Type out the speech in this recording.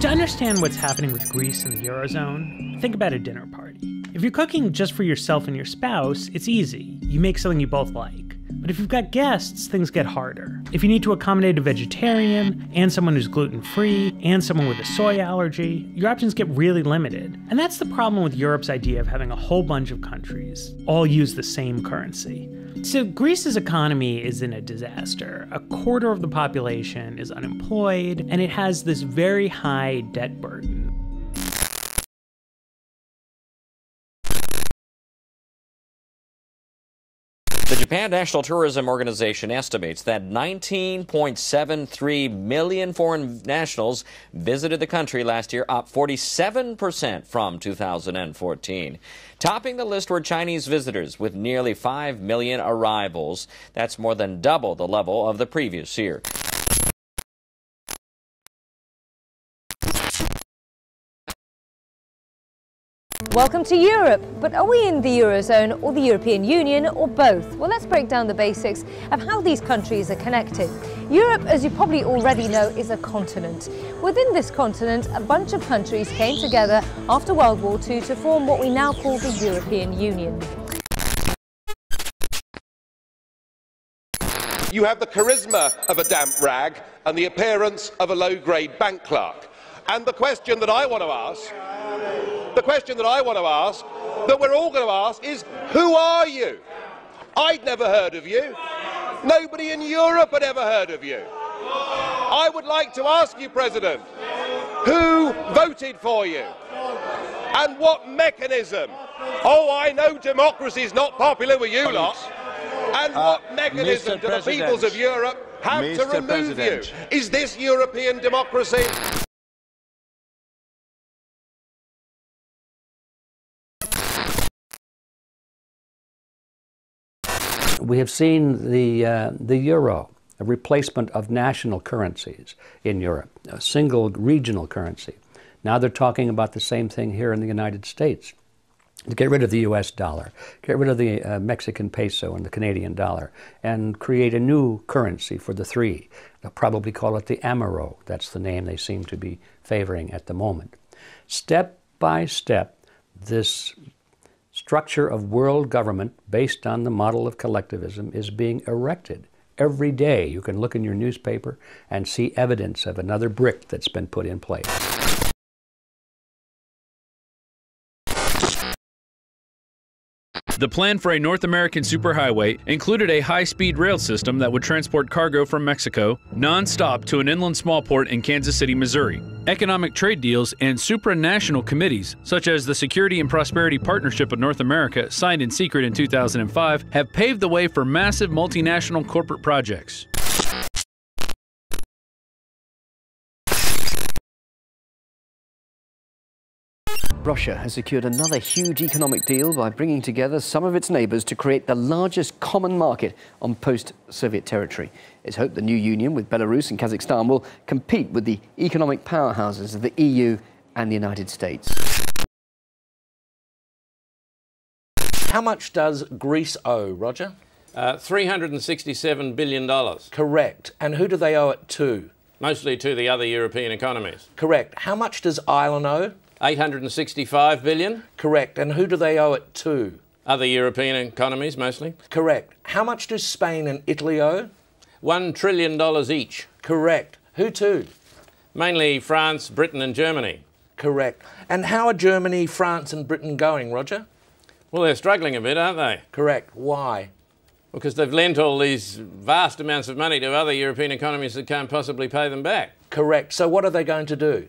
To understand what's happening with Greece and the Eurozone, think about a dinner party. If you're cooking just for yourself and your spouse, it's easy. You make something you both like. But if you've got guests, things get harder. If you need to accommodate a vegetarian, and someone who's gluten-free, and someone with a soy allergy, your options get really limited. And that's the problem with Europe's idea of having a whole bunch of countries all use the same currency. So Greece's economy is in a disaster. A quarter of the population is unemployed, and it has this very high debt burden. The Japan National Tourism Organization estimates that 19.73 million foreign nationals visited the country last year, up 47% from 2014. Topping the list were Chinese visitors with nearly 5 million arrivals. That's more than double the level of the previous year. Welcome to Europe, but are we in the Eurozone or the European Union or both? Well, let's break down the basics of how these countries are connected. Europe, as you probably already know, is a continent. Within this continent, a bunch of countries came together after World War II to form what we now call the European Union. You have the charisma of a damp rag and the appearance of a low-grade bank clerk. And the question that I want to ask, that we're all going to ask is, who are you? I'd never heard of you. Nobody in Europe had ever heard of you. I would like to ask you, President, who voted for you? And what mechanism? Oh, I know democracy is not popular with you lot. And what mechanism do the peoples of Europe have to remove you? Is this European democracy? We have seen the euro, a replacement of national currencies in Europe, a single regional currency. Now they're talking about the same thing here in the United States. To get rid of the US dollar, get rid of the Mexican peso and the Canadian dollar, and create a new currency for the three. They'll probably call it the Amero. That's the name they seem to be favoring at the moment. Step by step, this structure of world government based on the model of collectivism is being erected. Every day you can look in your newspaper and see evidence of another brick that's been put in place. The plan for a North American superhighway included a high-speed rail system that would transport cargo from Mexico non-stop to an inland small port in Kansas City, Missouri. Economic trade deals and supranational committees, such as the Security and Prosperity Partnership of North America, signed in secret in 2005, have paved the way for massive multinational corporate projects. Russia has secured another huge economic deal by bringing together some of its neighbours to create the largest common market on post-Soviet territory. It's hoped the new union with Belarus and Kazakhstan will compete with the economic powerhouses of the EU and the United States. How much does Greece owe, Roger? $367 billion. Correct. And who do they owe it to? Mostly to the other European economies. Correct. How much does Ireland owe? $865 billion. Correct. And who do they owe it to? Other European economies, mostly. Correct. How much do Spain and Italy owe? $1 trillion each. Correct. Who to? Mainly France, Britain and Germany. Correct. And how are Germany, France and Britain going, Roger? Well, they're struggling a bit, aren't they? Correct. Why? Because they've lent all these vast amounts of money to other European economies that can't possibly pay them back. Correct. So what are they going to do?